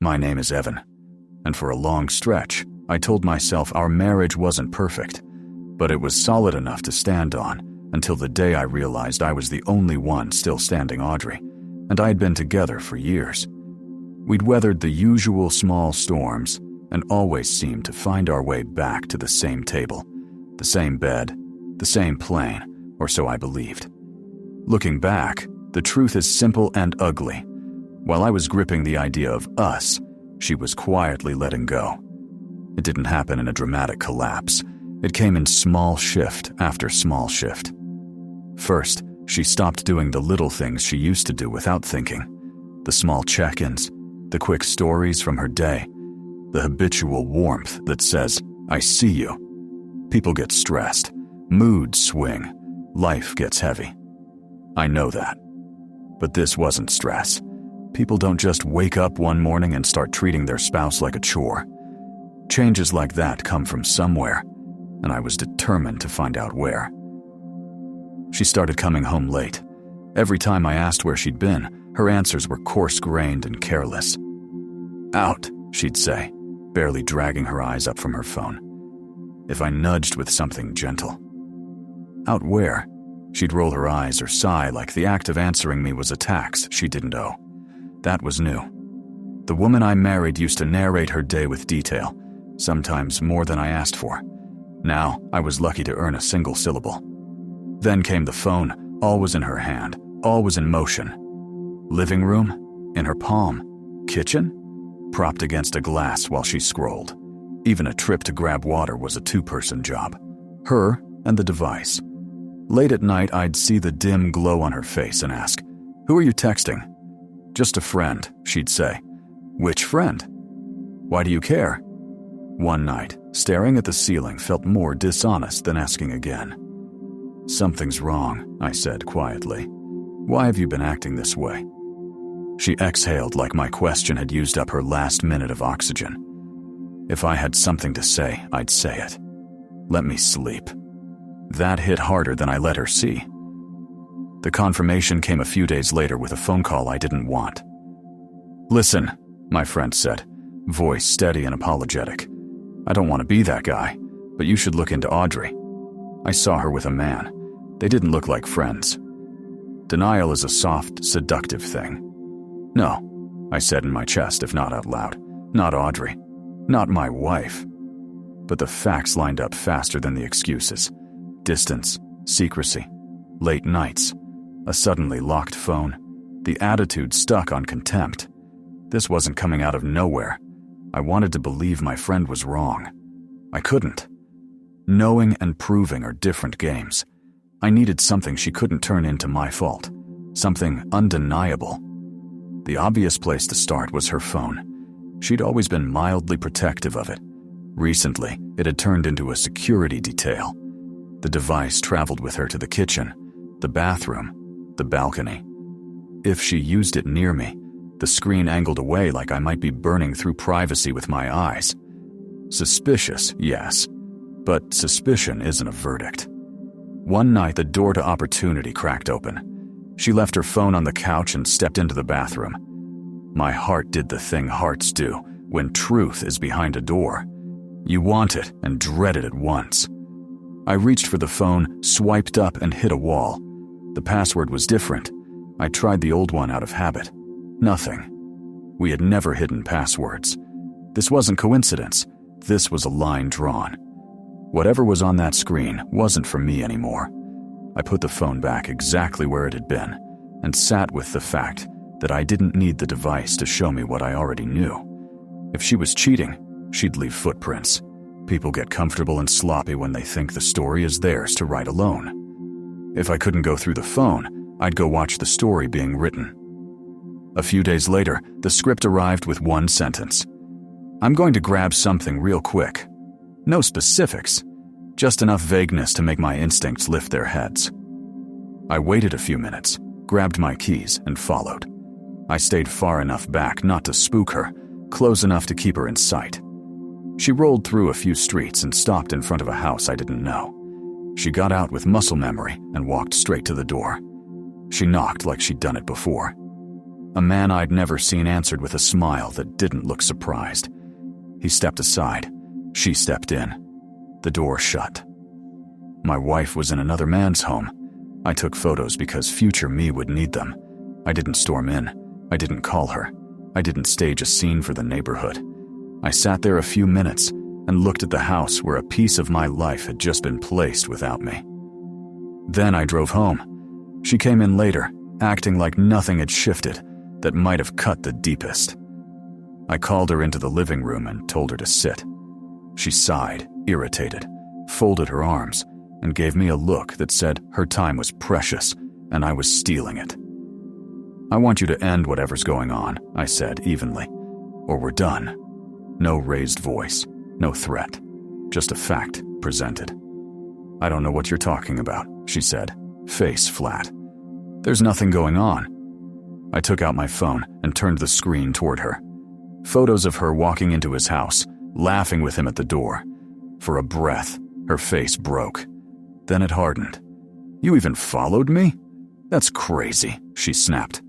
My name is Evan, and for a long stretch, I told myself our marriage wasn't perfect, but it was solid enough to stand on until the day I realized I was the only one still standing Audrey, and I had been together for years. We'd weathered the usual small storms and always seemed to find our way back to the same table, the same bed, the same plane, or so I believed. Looking back, the truth is simple and ugly. While I was gripping the idea of us, she was quietly letting go. It didn't happen in a dramatic collapse. It came in small shift after small shift. First, she stopped doing the little things she used to do without thinking. The small check-ins, the quick stories from her day, the habitual warmth that says, "I see you." People get stressed, moods swing, life gets heavy. I know that. But this wasn't stress. People don't just wake up one morning and start treating their spouse like a chore. Changes like that come from somewhere, and I was determined to find out where. She started coming home late. Every time I asked where she'd been, her answers were coarse-grained and careless. "Out," she'd say, barely dragging her eyes up from her phone. If I nudged with something gentle. "Out where?" She'd roll her eyes or sigh like the act of answering me was a tax she didn't owe. That was new. The woman I married used to narrate her day with detail, sometimes more than I asked for. Now, I was lucky to earn a single syllable. Then came the phone, always in her hand, always in motion. Living room? In her palm. Kitchen? Propped against a glass while she scrolled. Even a trip to grab water was a two-person job. Her and the device. Late at night, I'd see the dim glow on her face and ask, "Who are you texting?" "Just a friend," she'd say. "Which friend?" "Why do you care?" One night, staring at the ceiling felt more dishonest than asking again. "Something's wrong," I said quietly. "Why have you been acting this way?" She exhaled like my question had used up her last minute of oxygen. If I had something to say, I'd say it. Let me sleep. That hit harder than I let her see. The confirmation came a few days later with a phone call I didn't want. "Listen," my friend said, voice steady and apologetic. "I don't want to be that guy, but you should look into Audrey. I saw her with a man. They didn't look like friends." Denial is a soft, seductive thing. "No," I said in my chest, if not out loud. "Not Audrey. Not my wife." But the facts lined up faster than the excuses. Distance, secrecy, late nights, a suddenly locked phone, the attitude stuck on contempt. This wasn't coming out of nowhere. I wanted to believe my friend was wrong. I couldn't. Knowing and proving are different games. I needed something she couldn't turn into my fault. Something undeniable. The obvious place to start was her phone. She'd always been mildly protective of it. Recently, it had turned into a security detail. The device traveled with her to the kitchen, the bathroom, the balcony. If she used it near me, the screen angled away like I might be burning through privacy with my eyes. Suspicious, yes, but suspicion isn't a verdict. One night, the door to opportunity cracked open. She left her phone on the couch and stepped into the bathroom. My heart did the thing hearts do when truth is behind a door. You want it and dread it at once. I reached for the phone, swiped up, and hit a wall. The password was different. I tried the old one out of habit. Nothing. We had never hidden passwords. This wasn't coincidence. This was a line drawn. Whatever was on that screen wasn't for me anymore. I put the phone back exactly where it had been and sat with the fact that I didn't need the device to show me what I already knew. If she was cheating, she'd leave footprints. People get comfortable and sloppy when they think the story is theirs to write alone. If I couldn't go through the phone, I'd go watch the story being written. A few days later, the script arrived with one sentence. "I'm going to grab something real quick." No specifics, just enough vagueness to make my instincts lift their heads. I waited a few minutes, grabbed my keys, and followed. I stayed far enough back not to spook her, close enough to keep her in sight. She rolled through a few streets and stopped in front of a house I didn't know. She got out with muscle memory and walked straight to the door. She knocked like she'd done it before. A man I'd never seen answered with a smile that didn't look surprised. He stepped aside. She stepped in. The door shut. My wife was in another man's home. I took photos because future me would need them. I didn't storm in. I didn't call her. I didn't stage a scene for the neighborhood. I sat there a few minutes and looked at the house where a piece of my life had just been placed without me. Then I drove home. She came in later, acting like nothing had shifted that might have cut the deepest. I called her into the living room and told her to sit. She sighed, irritated, folded her arms, and gave me a look that said her time was precious and I was stealing it. "I want you to end whatever's going on," I said evenly, "or we're done." No raised voice, no threat, just a fact presented. "I don't know what you're talking about," she said, face flat. "There's nothing going on." I took out my phone and turned the screen toward her. Photos of her walking into his house, laughing with him at the door. For a breath, her face broke. Then it hardened. "You even followed me? That's crazy," she snapped.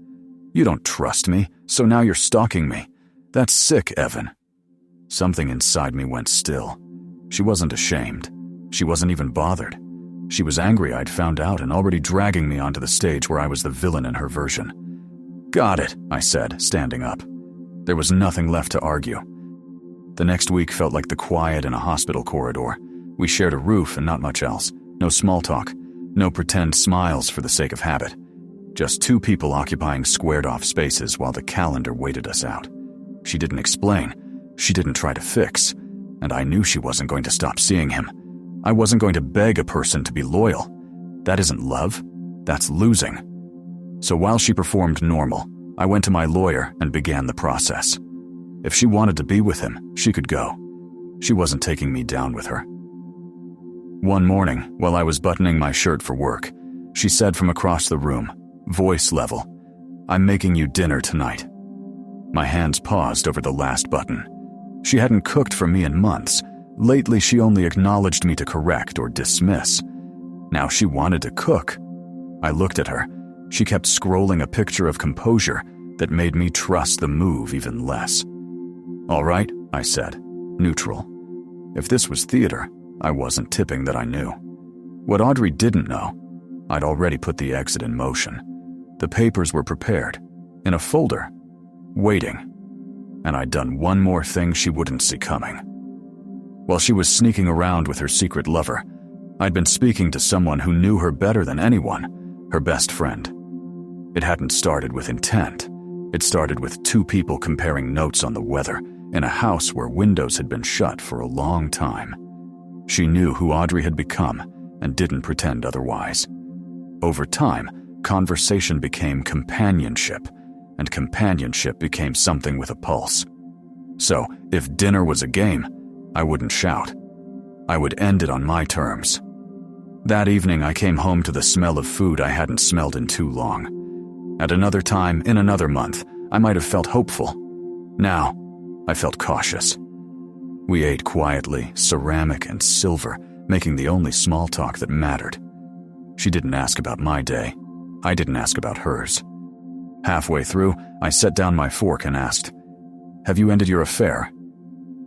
"You don't trust me, so now you're stalking me. That's sick, Evan." Something inside me went still. She wasn't ashamed. She wasn't even bothered. She was angry I'd found out and already dragging me onto the stage where I was the villain in her version. "Got it," I said, standing up. There was nothing left to argue. The next week felt like the quiet in a hospital corridor. We shared a roof and not much else. No small talk. No pretend smiles for the sake of habit. Just two people occupying squared-off spaces while the calendar waited us out. She didn't explain. She didn't try to fix. And I knew she wasn't going to stop seeing him. I wasn't going to beg a person to be loyal. That isn't love. That's losing. So while she performed normal, I went to my lawyer and began the process. If she wanted to be with him, she could go. She wasn't taking me down with her. One morning, while I was buttoning my shirt for work, she said from across the room, voice level, "I'm making you dinner tonight." My hands paused over the last button. She hadn't cooked for me in months. Lately, she only acknowledged me to correct or dismiss. Now she wanted to cook. I looked at her. She kept scrolling a picture of composure that made me trust the move even less. "All right," I said, neutral. If this was theater, I wasn't tipping that I knew. What Audrey didn't know, I'd already put the exit in motion. The papers were prepared, in a folder, waiting. And I'd done one more thing she wouldn't see coming. While she was sneaking around with her secret lover, I'd been speaking to someone who knew her better than anyone, her best friend. It hadn't started with intent. It started with two people comparing notes on the weather in a house where windows had been shut for a long time. She knew who Audrey had become and didn't pretend otherwise. Over time, conversation became companionship, and companionship became something with a pulse. So, if dinner was a game, I wouldn't shout. I would end it on my terms. That evening, I came home to the smell of food I hadn't smelled in too long. At another time, in another month, I might have felt hopeful. Now, I felt cautious. We ate quietly, ceramic and silver, making the only small talk that mattered. She didn't ask about my day. I didn't ask about hers. Halfway through, I set down my fork and asked, "Have you ended your affair?"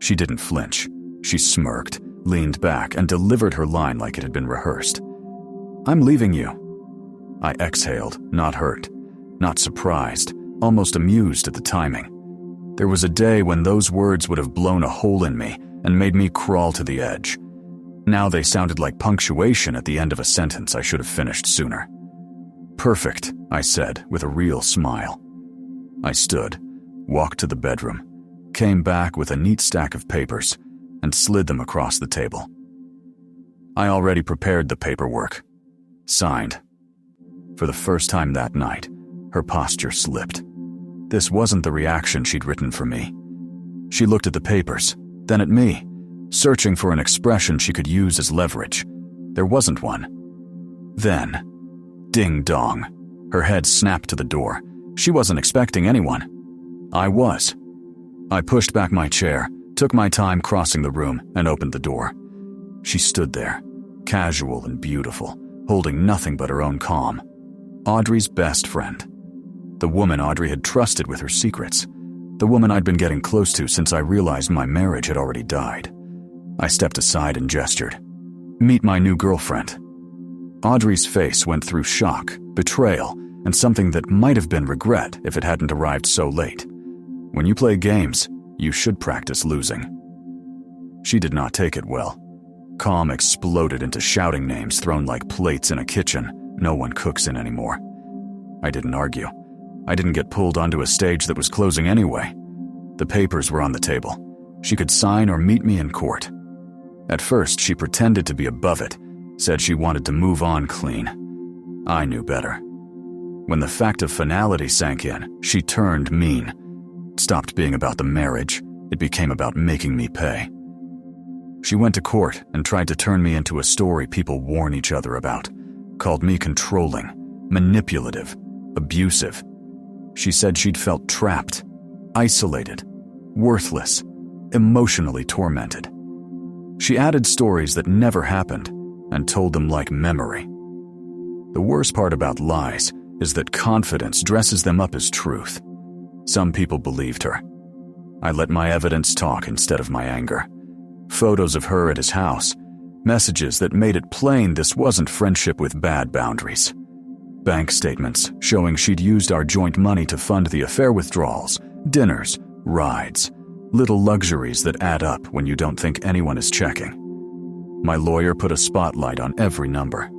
She didn't flinch. She smirked, leaned back, and delivered her line like it had been rehearsed. "I'm leaving you." I exhaled, not hurt, not surprised, almost amused at the timing. There was a day when those words would have blown a hole in me and made me crawl to the edge. Now they sounded like punctuation at the end of a sentence I should have finished sooner. "Perfect," I said with a real smile. I stood, walked to the bedroom, came back with a neat stack of papers, and slid them across the table. I already prepared the paperwork. Signed. For the first time that night, her posture slipped. This wasn't the reaction she'd written for me. She looked at the papers, then at me, searching for an expression she could use as leverage. There wasn't one. Then, ding dong, her head snapped to the door. She wasn't expecting anyone. I was. I pushed back my chair, took my time crossing the room, and opened the door. She stood there, casual and beautiful, holding nothing but her own calm. Audrey's best friend. The woman Audrey had trusted with her secrets. The woman I'd been getting close to since I realized my marriage had already died. I stepped aside and gestured. "Meet my new girlfriend." Audrey's face went through shock, betrayal, and something that might have been regret if it hadn't arrived so late. When you play games, you should practice losing. She did not take it well. Calm exploded into shouting names thrown like plates in a kitchen no one cooks in anymore. I didn't argue. I didn't get pulled onto a stage that was closing anyway. The papers were on the table. She could sign or meet me in court. At first, she pretended to be above it, said she wanted to move on clean. I knew better. When the fact of finality sank in, she turned mean. It stopped being about the marriage. It became about making me pay. She went to court and tried to turn me into a story people warn each other about. Called me controlling, manipulative, abusive. She said she'd felt trapped, isolated, worthless, emotionally tormented. She added stories that never happened and told them like memory. The worst part about lies is that confidence dresses them up as truth. Some people believed her. I let my evidence talk instead of my anger. Photos of her at his house, messages that made it plain this wasn't friendship with bad boundaries. Bank statements showing she'd used our joint money to fund the affair withdrawals, dinners, rides, little luxuries that add up when you don't think anyone is checking. My lawyer put a spotlight on every number.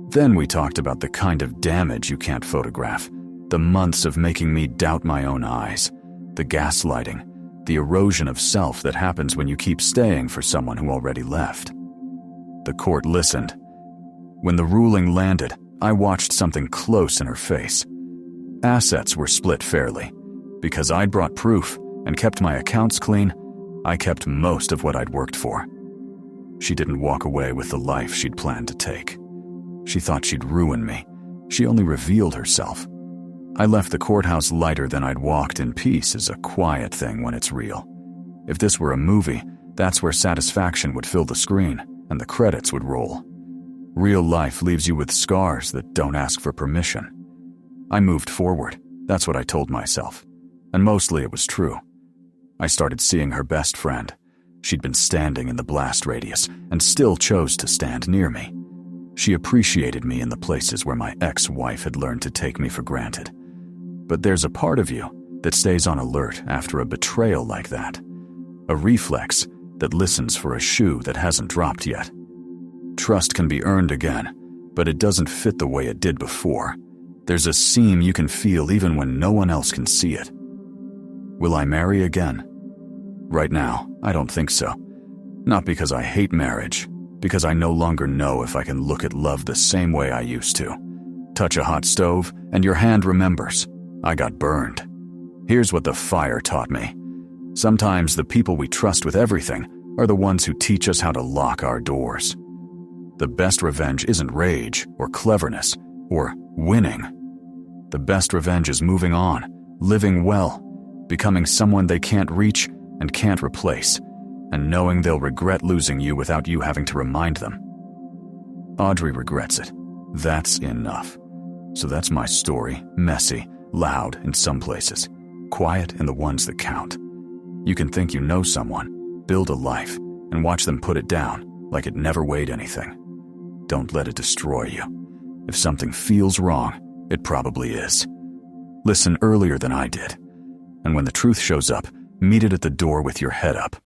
Then we talked about the kind of damage you can't photograph, the months of making me doubt my own eyes, the gaslighting, the erosion of self that happens when you keep staying for someone who already left. The court listened. When the ruling landed, I watched something close in her face. Assets were split fairly. Because I'd brought proof and kept my accounts clean, I kept most of what I'd worked for. She didn't walk away with the life she'd planned to take. She thought she'd ruin me. She only revealed herself. I left the courthouse lighter than I'd walked in peace is a quiet thing when it's real. If this were a movie, that's where satisfaction would fill the screen and the credits would roll. Real life leaves you with scars that don't ask for permission. I moved forward. That's what I told myself. And mostly it was true. I started seeing her best friend. She'd been standing in the blast radius and still chose to stand near me. She appreciated me in the places where my ex-wife had learned to take me for granted. But there's a part of you that stays on alert after a betrayal like that. A reflex that listens for a shoe that hasn't dropped yet. Trust can be earned again, but it doesn't fit the way it did before. There's a seam you can feel even when no one else can see it. Will I marry again? Right now, I don't think so. Not because I hate marriage, because I no longer know if I can look at love the same way I used to. Touch a hot stove, and your hand remembers. I got burned. Here's what the fire taught me. Sometimes the people we trust with everything are the ones who teach us how to lock our doors. The best revenge isn't rage or cleverness or winning. The best revenge is moving on, living well, becoming someone they can't reach and can't replace, and knowing they'll regret losing you without you having to remind them. Audrey regrets it. That's enough. So that's my story, messy, loud in some places, quiet in the ones that count. You can think you know someone, build a life, and watch them put it down like it never weighed anything. Don't let it destroy you. If something feels wrong, it probably is. Listen earlier than I did. And when the truth shows up, meet it at the door with your head up.